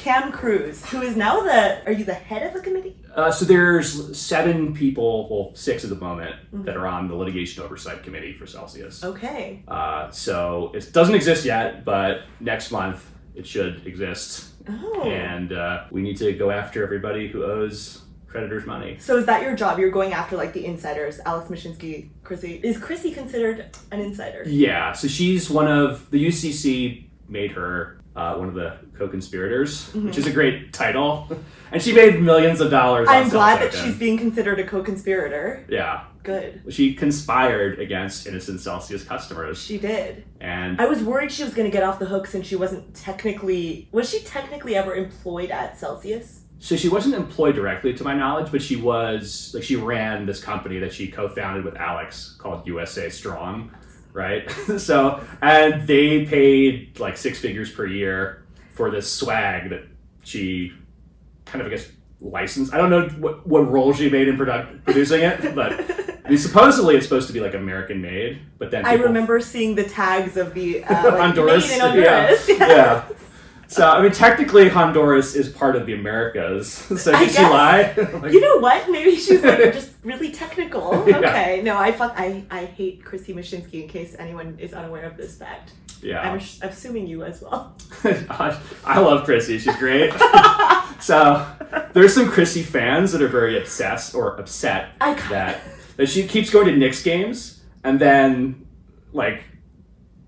Cam Cruz, who is now are you the head of the committee? So there's 7 people, well, 6 at the moment, that are on the litigation oversight committee for Celsius. Okay. So it doesn't exist yet, but next month it should exist. Oh. And we need to go after everybody who owes creditors money. So is that your job? You're going after like the insiders, Alex Mashinsky, Krissy. Is Krissy considered an insider? Yeah, so she's one of, the UCC made her one of the co-conspirators, which is a great title. And she made millions of dollars on I'm glad that token. she's being considered a co-conspirator. Yeah. Good. She conspired against innocent Celsius customers. She did. And I was worried she was going to get off the hook since she wasn't technically... Was she technically ever employed at Celsius? so she wasn't employed directly to my knowledge, but she was, like, she ran this company that she co-founded with Alex called USA Strong, right? So, and they paid like 6 figures per year for this swag that she kind of, I guess, licensed. I don't know what role she made in producing it, but I mean, supposedly it's supposed to be like American made, but then I remember seeing the tags of the like, Honduras. made in Honduras. Yeah. Yeah. So, I mean, technically Honduras is part of the Americas. So did she lie? Like, you know what? Maybe she's like just really technical. Yeah. Okay. No, I hate Krissy Mashinsky in case anyone is unaware of this fact. Yeah. I'm assuming you as well. I love Krissy. She's great. So there's some Krissy fans that are very upset that she keeps going to Knicks games, and then, like,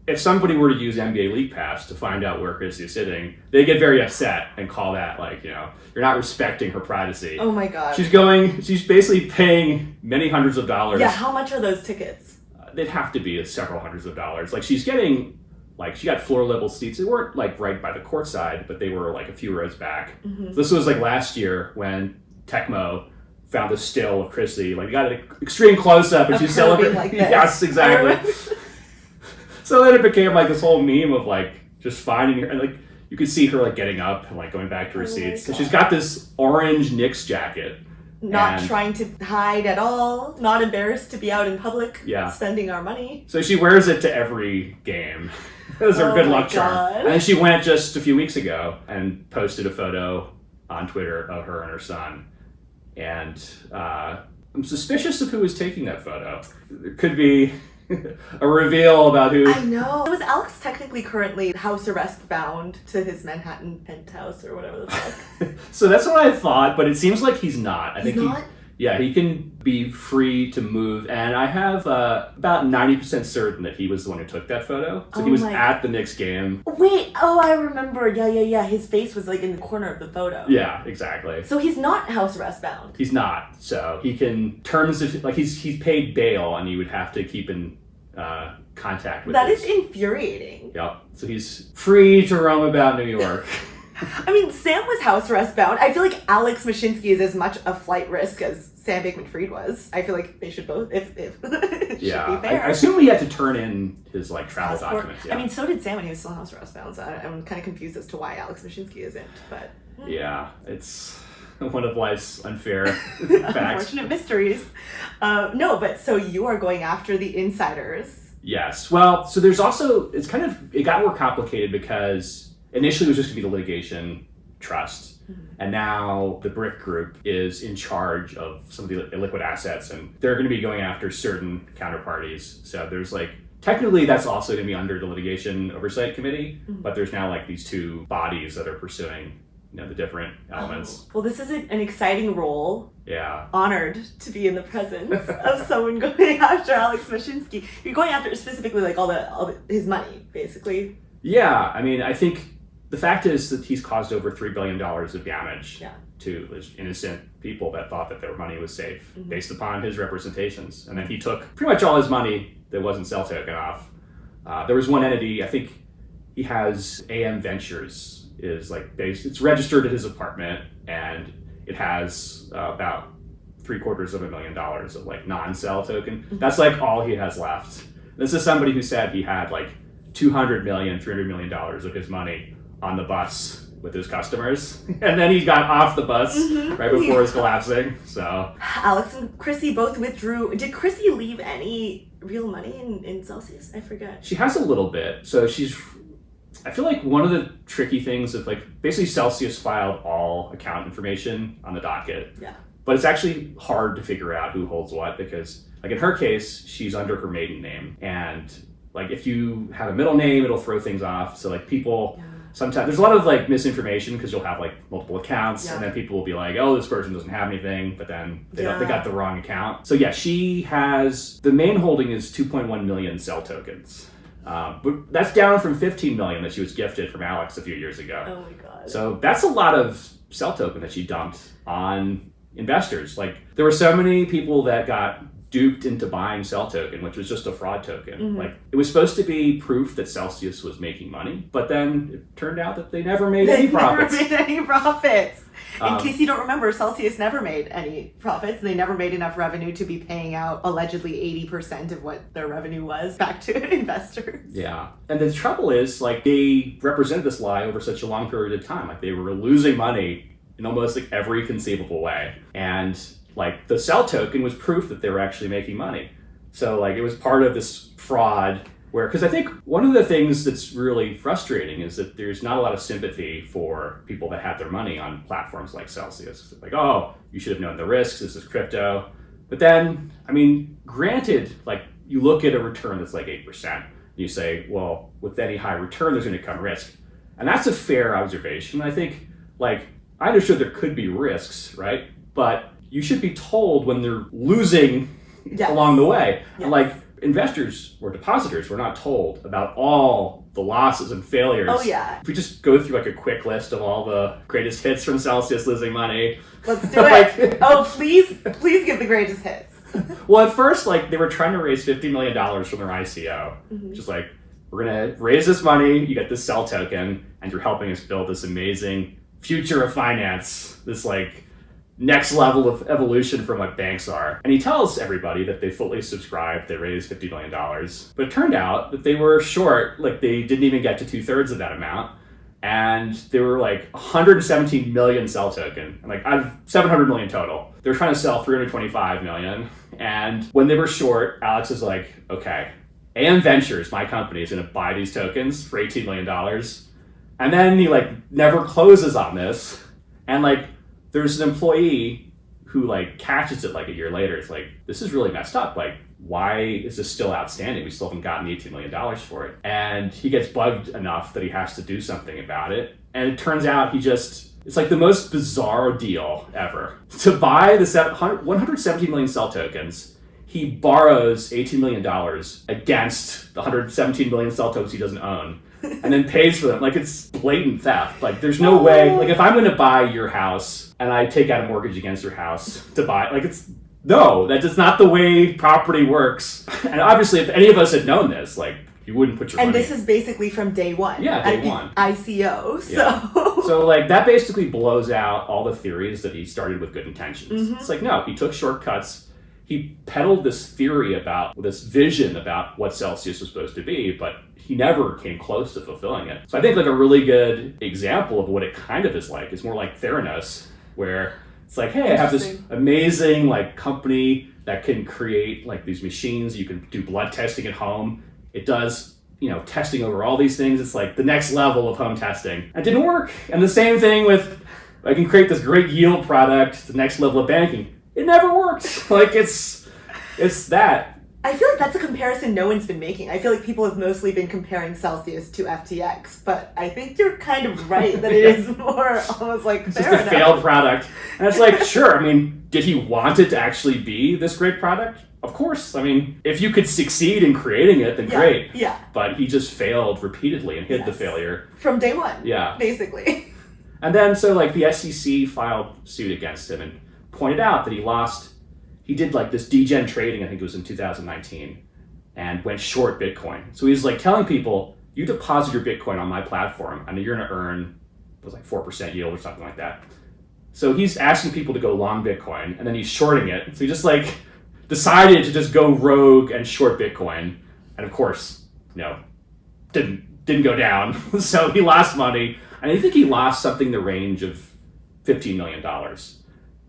if somebody were to use NBA League Pass to find out where Krissy is sitting, they get very upset and call that, like, you know, you're not respecting her privacy. Oh my god. She's basically paying many hundreds of dollars. Yeah, how much are those tickets? They'd have to be several hundreds of dollars. Like, she's getting, like, she got floor level seats. They weren't, like, right by the court side, but they were, like, a few rows back. Mm-hmm. So this was, like, last year when Tecmo found a still of Krissy. Like, got an extreme close-up, and she's celebrating. Like this. Yes, exactly. So then it became, like, this whole meme of, like, just finding her, and, like, you could see her, like, getting up and, like, going back to her seats. So she's got this orange Knicks jacket. Not trying to hide at all. Not embarrassed to be out in public. Yeah. Spending our money. So she wears it to every game. It was her good luck charm. And then she went just a few weeks ago and posted a photo on Twitter of her and her son. And I'm suspicious of who was taking that photo. It could be a reveal about who. I know. Was Alex technically currently house arrest bound to his Manhattan penthouse or whatever the fuck? So that's what I thought, but it seems like he's not. He's not? He can be free to move, and I have about 90% certain that he was the one who took that photo. So he was at the Knicks game. Wait, I remember. Yeah. His face was like in the corner of the photo. Yeah, exactly. So he's not house arrest bound. He's not. So he can he's paid bail, and he would have to keep in contact with. That is infuriating. Yep. So he's free to roam about New York. I mean, Sam was house arrest bound. I feel like Alex Mashinsky is as much a flight risk as Sam Bankman-Fried was. I feel like they should both, if it should be fair. I assume he had to turn in his, like, travel documents. Yeah. I mean, so did Sam when he was still house arrest bound. So I'm kind of confused as to why Alex Mashinsky isn't. But yeah, it's one of life's unfair facts. Unfortunate mysteries. No, but so you are going after the insiders. Yes. Well, so there's also, it got more complicated because initially it was just going to be the litigation trust. Mm-hmm. And now the Brick Group is in charge of some of the illiquid assets, and they're going to be going after certain counterparties. So there's, like, technically that's also going to be under the litigation oversight committee, but there's now, like, these 2 bodies that are pursuing, you know, the different elements. Well, this is an exciting role. Yeah. Honored to be in the presence of someone going after Alex Mashinsky. You're going after specifically, like, all his money, basically. Yeah. I mean, I think the fact is that he's caused over $3 billion of damage to innocent people that thought that their money was safe based upon his representations. And then he took pretty much all his money that wasn't cell token off. There was one entity, I think he has AM Ventures, is like it's registered at his apartment, and it has about $750,000 of, like, non-cell token. That's, like, all he has left. This is somebody who said he had, like, $200 million, $300 million of his money on the bus with his customers, and then he got off the bus right before his collapsing. So Alex and Krissy both withdrew. Did Krissy leave any real money in Celsius? I forget. She has a little bit. So she's I feel like one of the tricky things is like basically Celsius filed all account information on the docket. Yeah. But it's actually hard to figure out who holds what because like in her case, she's under her maiden name. And like if you have a middle name, it'll throw things off. So like people sometimes there's a lot of like misinformation because you'll have like multiple accounts and then people will be like, oh, this person doesn't have anything, but then they got the wrong account. So yeah, she has the main holding is 2.1 million cell tokens. But that's down from 15 million that she was gifted from Alex a few years ago. Oh my God. So that's a lot of cell token that she dumped on investors. Like there were so many people that got duped into buying cell token, which was just a fraud token. Like it was supposed to be proof that Celsius was making money, but then it turned out that they never made any profits. In case you don't remember, Celsius never made any profits. They never made enough revenue to be paying out allegedly 80% of what their revenue was back to investors. Yeah. And the trouble is, like, they represented this lie over such a long period of time. Like, they were losing money in almost like every conceivable way. And like the cell token was proof that they were actually making money. So like it was part of this fraud where, because I think one of the things that's really frustrating is that there's not a lot of sympathy for people that have their money on platforms like Celsius. Like, oh, you should have known the risks, this is crypto. But then, I mean, granted, like you look at a return that's like 8%, and you say, well, with any high return, there's going to come risk. And that's a fair observation. I think, like, I understood there could be risks, right? But you should be told when they're losing along the way. And like investors or depositors were not told about all the losses and failures. Oh yeah. If we just go through like a quick list of all the greatest hits from Celsius losing money. Let's do it. Oh, please give the greatest hits. Well, at first, like they were trying to raise $50 million from their ICO. Which is like, we're gonna raise this money, you get this cell token, and you're helping us build this amazing future of finance, this like next level of evolution from what banks are. And he tells everybody that they fully subscribed, they raised $50 million. But it turned out that they were short, like they didn't even get to 2/3 of that amount. And they were like 117 million cell token, and like out of 700 million total. They were trying to sell 325 million. And when they were short, Alex is like, okay, AM Ventures, my company, is gonna buy these tokens for $18 million. And then he like never closes on this. And like, there's an employee who like catches it like a year later. It's like, this is really messed up. Like, why is this still outstanding? We still haven't gotten the $18 million for it. And he gets bugged enough that he has to do something about it. And it turns out it's like the most bizarre deal ever. To buy the 117 million cell tokens, he borrows $18 million against the 117 million cell tokens he doesn't own. And then pays for them. Like, it's blatant theft. Like, there's no way. Like, if I'm going to buy your house and I take out a mortgage against your house to buy, like, that is not the way property works. And obviously, if any of us had known this, like, you wouldn't put your money. And this is basically from day one. Yeah, day one. ICO, so. Yeah. So, like, that basically blows out all the theories that he started with good intentions. It's like, no, he took shortcuts. He peddled this theory about, this vision about what Celsius was supposed to be, but he never came close to fulfilling it. So I think like a really good example of what it kind of is like is more like Theranos, where it's like, hey, I have this amazing like company that can create like these machines. You can do blood testing at home. It does, testing over all these things. It's like the next level of home testing. It didn't work. And the same thing with, I can create this great yield product, the next level of banking. It never worked. Like it's that. I feel like that's a comparison no one's been making. I feel like people have mostly been comparing Celsius to FTX, but I think you're kind of right that it is more almost like it's just a failed product. And it's like, sure, I mean, did he want it to actually be this great product? Of course. I mean, if you could succeed in creating it, then great. Yeah. But he just failed repeatedly and hid the failure. From day one. Yeah. Basically. And then, so like the SEC filed suit against him and pointed out that he did like this degen trading, I think it was in 2019, and went short Bitcoin. So he was like telling people, you deposit your Bitcoin on my platform and you're going to earn, it was like 4% yield or something like that. So he's asking people to go long Bitcoin and then he's shorting it. So he just like decided to just go rogue and short Bitcoin. And of course, didn't go down. So he lost money. And I think he lost something in the range of $15 million.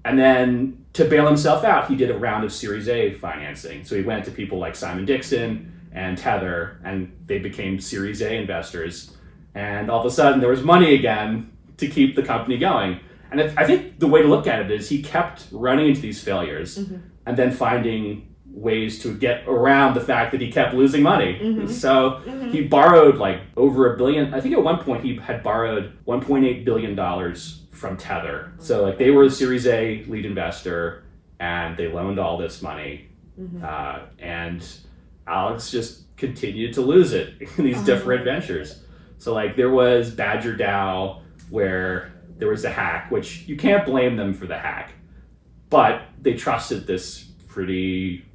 And then to bail himself out, he did a round of Series A financing. So he went to people like Simon Dixon and Tether, and they became Series A investors. and all of a sudden there was money again to keep the company going. And I think the way to look at it is he kept running into these failures and then finding ways to get around the fact that he kept losing money. So he borrowed like over $1 billion. I think at one point he had borrowed $1.8 billion from Tether. So like they were the Series A lead investor and they loaned all this money. And Alex just continued to lose it in these different ventures. So like there was Badger DAO where there was a hack, which you can't blame them for the hack, but they trusted this pretty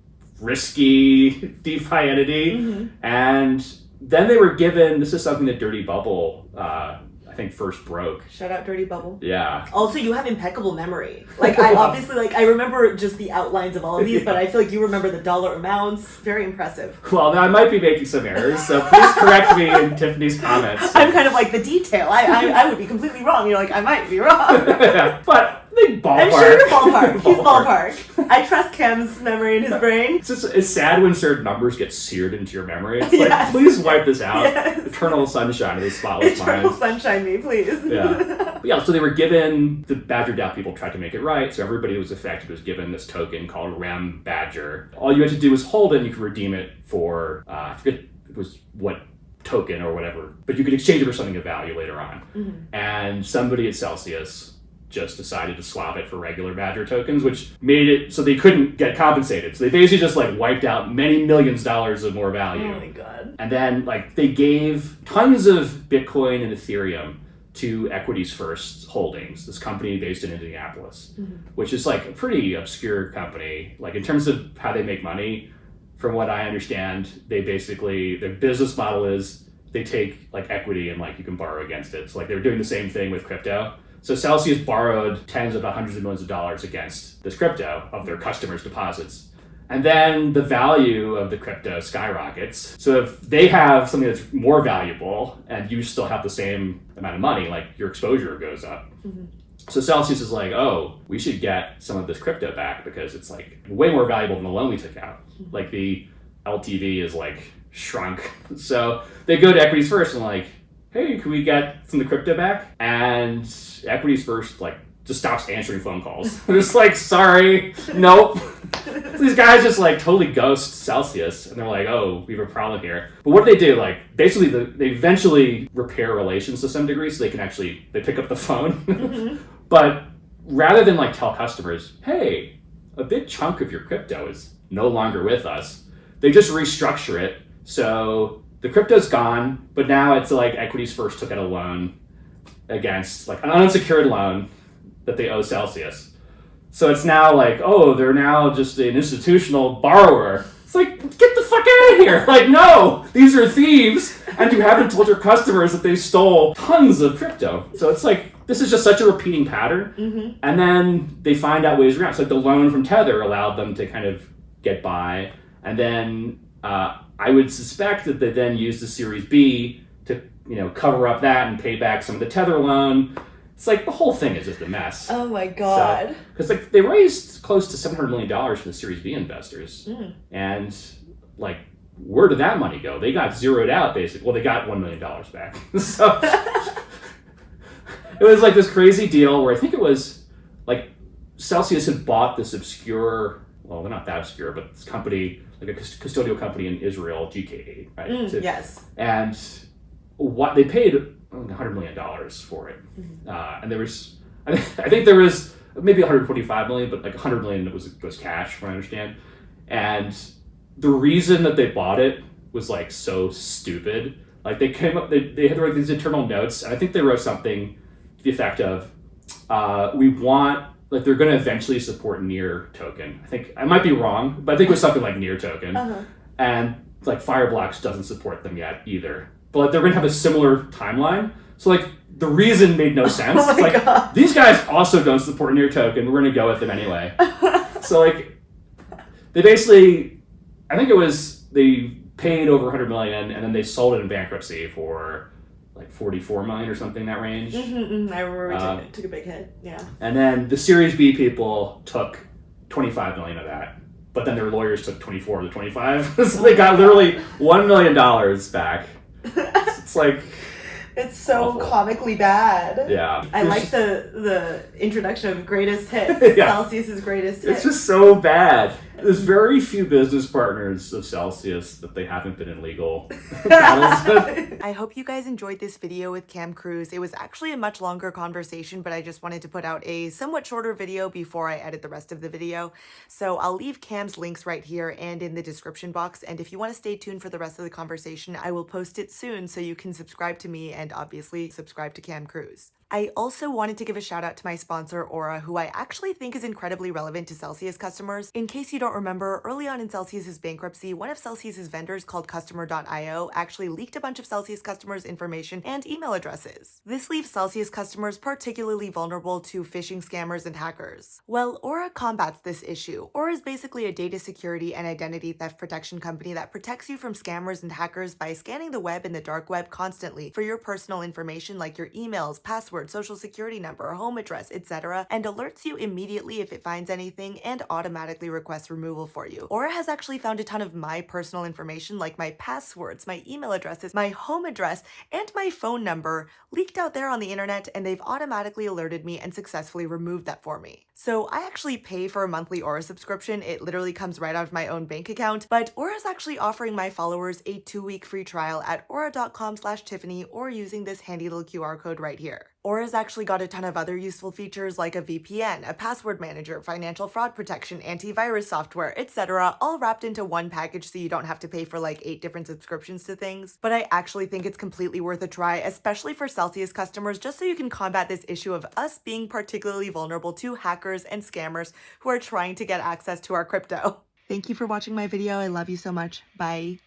risky DeFi entity. And then they were given, this is something that Dirty Bubble, I think first broke. Shout out Dirty Bubble. Yeah. Also, you have impeccable memory. Like I obviously, like I remember just the outlines of all of these, but I feel like you remember the dollar amounts. Very impressive. Well, now I might be making some errors, so please correct me in Tiffany's comments. I'm kind of like the detail. I would be completely wrong. You're like, I might be wrong. Yeah, but ballpark. I'm sure you're ballpark. He's ballpark. I trust Cam's memory in his brain. It's sad when certain numbers get seared into your memory. It's like, please wipe this out. Eternal sunshine of the spotless mind. Eternal sunshine me, please. But yeah, so they were given, the Badger DAO people tried to make it right, so everybody who was affected was given this token called Rem Badger. All you had to do was hold it and you could redeem it for, I forget it was what token or whatever, but you could exchange it for something of value later on. And somebody at Celsius just decided to swap it for regular Badger tokens, which made it so they couldn't get compensated. So they basically just like wiped out many millions of dollars of more value. Oh my God. And then like they gave tons of Bitcoin and Ethereum to Equities First Holdings, this company based in Indianapolis, which is like a pretty obscure company. Like in terms of how they make money, from what I understand, they basically, their business model is they take like equity and like you can borrow against it. So like they're doing the same thing with crypto. So Celsius borrowed tens of hundreds of millions of dollars against this crypto of their customers' deposits. And then the value of the crypto skyrockets. So if they have something that's more valuable and you still have the same amount of money, like your exposure goes up. So Celsius is like, oh, we should get some of this crypto back because it's like way more valuable than the loan we took out. Like the LTV is like shrunk. So they go to Equities First and like, hey, can we get some of the crypto back? And Equities First like just stops answering phone calls. They're just like, sorry, nope. So these guys just like totally ghost Celsius and they're like, oh, we have a problem here. But what do they do? Like basically they eventually repair relations to some degree so they can actually, they pick up the phone. But rather than like tell customers, hey, a big chunk of your crypto is no longer with us, they just restructure it. So the crypto's gone, but now it's like Equities First took out a loan against like an unsecured loan that they owe Celsius. So it's now like, oh, they're now just an institutional borrower. It's like, get the fuck out of here. Like, no, these are thieves. And you haven't told your customers that they stole tons of crypto. So it's like, this is just such a repeating pattern. And then they find out ways around. So like the loan from Tether allowed them to kind of get by. And then I would suspect that they then used the Series B to, cover up that and pay back some of the Tether loan. It's like the whole thing is just a mess. Oh my God. Because like they raised close to $700 million from the Series B investors. And like, where did that money go? They got zeroed out basically. Well, they got $1 million back. So it was like this crazy deal where I think it was like Celsius had bought this obscure, well, they're not that obscure, but this company, like a custodial company in Israel, GK8, right? Yes. And what they paid $100 million for it. And there was, I think there was maybe 125 million, but like 100 million was cash, from what I understand. And the reason that they bought it was like so stupid. Like they came up, they had to write these internal notes, and I think they wrote something to the effect of, we want, like they're going to eventually support Near token. I think, I might be wrong, but I think it was something like Near token. And like Fireblocks doesn't support them yet either. But like, they're going to have a similar timeline. So like the reason made no sense. Oh my God. These guys also don't support Near token. We're going to go with them anyway. So like they basically, I think it was, they paid over 100 million and then they sold it in bankruptcy for like 44 million or something in that range. I remember we took a big hit. Yeah. And then the Series B people took 25 million of that. But then their lawyers took 24 of the 25. So they got literally $1 million back. It's like, It's so awful. comically bad. Yeah. I like the introduction of greatest hits. Yeah. Celsius's greatest hits. It's just so bad. There's very few business partners of Celsius that they haven't been in legal battles with. I hope you guys enjoyed this video with Cam Kruse. It was actually a much longer conversation, but I just wanted to put out a somewhat shorter video before I edit the rest of the video. So I'll leave Cam's links right here and in the description box. And if you want to stay tuned for the rest of the conversation, I will post it soon so you can subscribe to me and obviously subscribe to Cam Kruse. I also wanted to give a shout out to my sponsor, Aura, who I actually think is incredibly relevant to Celsius customers. In case you don't remember, early on in Celsius's bankruptcy, one of Celsius's vendors called Customer.io actually leaked a bunch of Celsius customers' information and email addresses. This leaves Celsius customers particularly vulnerable to phishing scammers and hackers. Well, Aura combats this issue. Aura is basically a data security and identity theft protection company that protects you from scammers and hackers by scanning the web and the dark web constantly for your personal information like your emails, passwords, social security number, home address, etc., and alerts you immediately if it finds anything and automatically requests removal for you. Aura has actually found a ton of my personal information like my passwords, my email addresses, my home address, and my phone number leaked out there on the internet, and they've automatically alerted me and successfully removed that for me. So I actually pay for a monthly Aura subscription. It literally comes right out of my own bank account, but Aura is actually offering my followers a 2-week free trial at aura.com/Tiffany or using this handy little QR code right here. Aura's actually got a ton of other useful features like a VPN, a password manager, financial fraud protection, antivirus software, etc., all wrapped into one package so you don't have to pay for like 8 different subscriptions to things. But I actually think it's completely worth a try, especially for Celsius customers, just so you can combat this issue of us being particularly vulnerable to hackers and scammers who are trying to get access to our crypto. Thank you for watching my video. I love you so much. Bye.